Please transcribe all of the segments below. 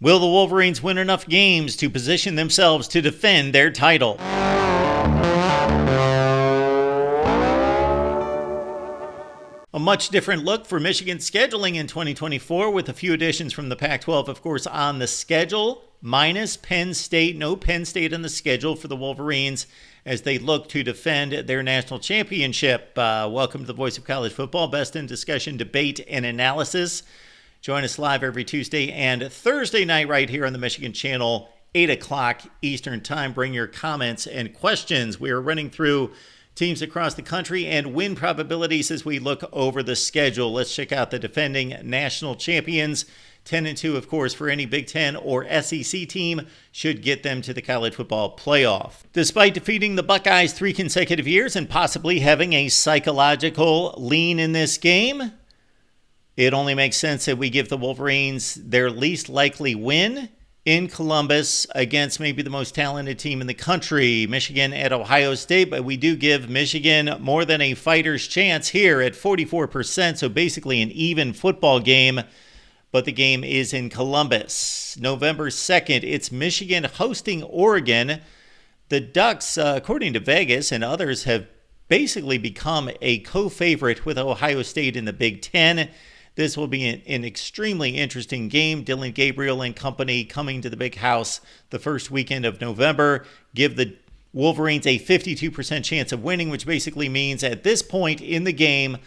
Will the Wolverines win enough games to position themselves to defend their title? A much different look for Michigan's scheduling in 2024 with a few additions from the Pac-12, of course, on the schedule, minus Penn State. No Penn State on the schedule for the Wolverines as they look to defend their national championship. Welcome to the Voice of College Football, best in discussion, debate, and analysis. Join us live every Tuesday and Thursday night right here on the Michigan Channel, 8 o'clock Eastern Time. Bring your comments and questions. We are running through teams across the country and win probabilities as we look over the schedule. Let's check out the defending national champions. 10-2, of course, for any Big Ten or SEC team should get them to the college football playoff. Despite defeating the Buckeyes 3 consecutive years and possibly having a psychological lean in this game, it only makes sense that we give the Wolverines their least likely win in Columbus against maybe the most talented team in the country, Michigan at Ohio State. But we do give Michigan more than a fighter's chance here at 44%, so basically an even football game. But the game is in Columbus. November 2nd, it's Michigan hosting Oregon. The Ducks, according to Vegas and others, have basically become a co-favorite with Ohio State in the Big Ten. This will be an extremely interesting game. Dylan Gabriel and company coming to the Big House the first weekend of November. Give the Wolverines a 52% chance of winning, which basically means at this point in the game,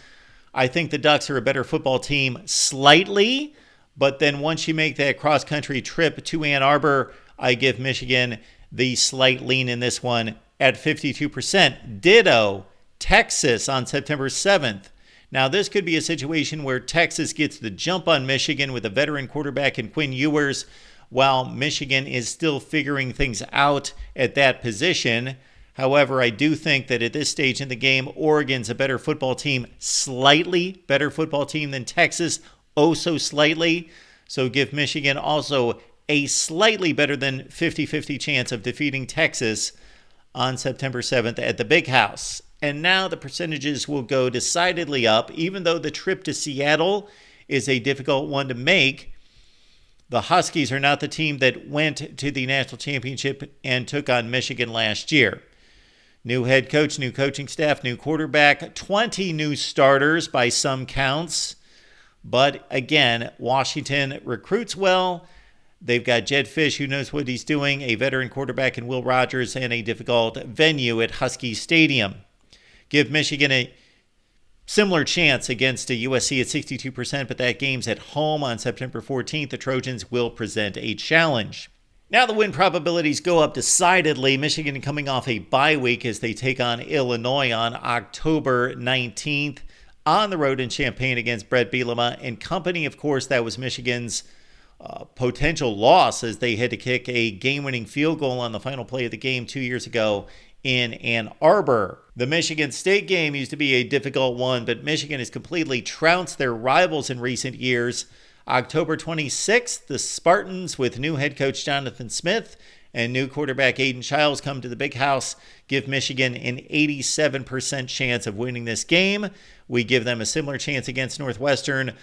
I think the Ducks are a better football team slightly. But then once you make that cross-country trip to Ann Arbor, I give Michigan the slight lean in this one at 52%. Ditto Texas on September 7th. Now, this could be a situation where Texas gets the jump on Michigan with a veteran quarterback in Quinn Ewers, while Michigan is still figuring things out at that position. However, I do think that at this stage in the game, Oregon's a better football team, slightly better football team than Texas, oh so slightly. So give Michigan also a slightly better than 50-50 chance of defeating Texas on September 7th at the Big House. And now the percentages will go decidedly up, even though the trip to Seattle is a difficult one to make. The Huskies are not the team that went to the national championship and took on Michigan last year. New head coach, new coaching staff, new quarterback, 20 new starters by some counts. But again, Washington recruits well. They've got Jed Fish, who knows what he's doing, a veteran quarterback in Will Rogers, and a difficult venue at Husky Stadium. Give Michigan a similar chance against a USC at 62%, but that game's at home on September 14th. The Trojans will present a challenge. Now the win probabilities go up decidedly. Michigan coming off a bye week as they take on Illinois on October 19th on the road in Champaign against Brett Bielema and company. Of course, that was Michigan's potential loss as they had to kick a game-winning field goal on the final play of the game 2 years ago in Ann Arbor. The Michigan State game used to be a difficult one, but Michigan has completely trounced their rivals in recent years. October 26th, the Spartans with new head coach Jonathan Smith and new quarterback Aiden Childs come to the Big House, give Michigan an 87% chance of winning this game. We give them a similar chance against Northwestern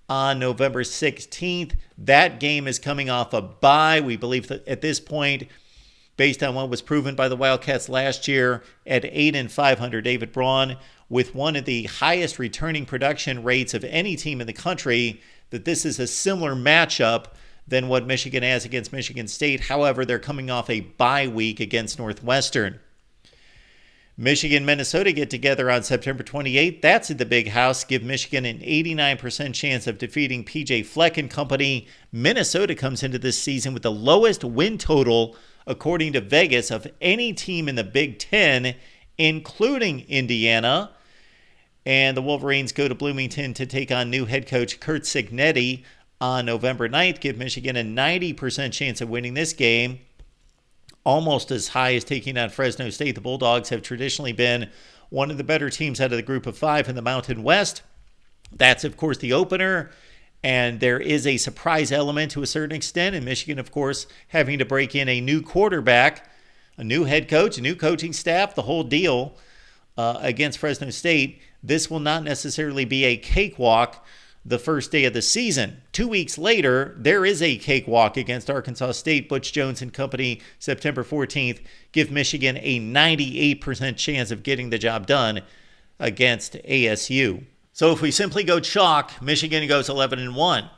on November 16th. That game is coming off a bye. We believe that at this point, based on what was proven by the Wildcats last year at 8-5 under David Braun, with one of the highest returning production rates of any team in the country, that this is a similar matchup than what Michigan has against Michigan State. However, they're coming off a bye week against Northwestern. Michigan, Minnesota get together on September 28th. That's at the Big House. Give Michigan an 89% chance of defeating PJ Fleck and company. Minnesota comes into this season with the lowest win total, according to Vegas, of any team in the Big Ten, including Indiana. And the Wolverines go to Bloomington to take on new head coach Curt Cignetti on November 9th. Give Michigan a 90% chance of winning this game, almost as high as taking on Fresno State. The Bulldogs have traditionally been one of the better teams out of the group of five in the Mountain West. That's, of course, the opener. And there is a surprise element to a certain extent. And Michigan, of course, having to break in a new quarterback, a new head coach, a new coaching staff, the whole deal against Fresno State. This will not necessarily be a cakewalk. the first day of the season. 2 weeks later, there is a cakewalk against Arkansas State. Butch Jones and company, September 14th, give Michigan a 98% chance of getting the job done against ASU. So if we simply go chalk, Michigan goes 11-1.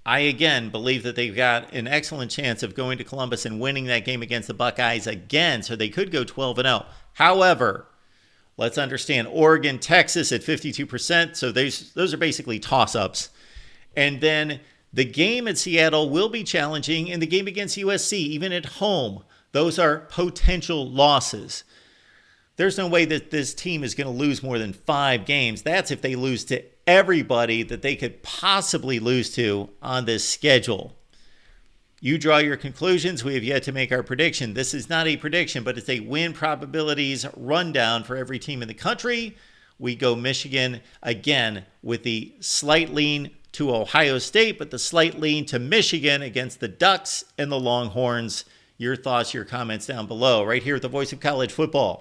I, again, believe that they've got an excellent chance of going to Columbus and winning that game against the Buckeyes again, so they could go 12-0. However, let's understand Oregon, Texas at 52%, so those are basically toss-ups. And then the game at Seattle will be challenging, and the game against USC, even at home, those are potential losses. There's no way that this team is going to lose more than 5 games. That's if they lose to everybody that they could possibly lose to on this schedule. You draw your conclusions. We have yet to make our prediction. This is not a prediction, but it's a win probabilities rundown for every team in the country. We go Michigan again with the slight lean to Ohio State, but the slight lean to Michigan against the Ducks and the Longhorns. Your thoughts, your comments down below, right here at the Voice of College Football.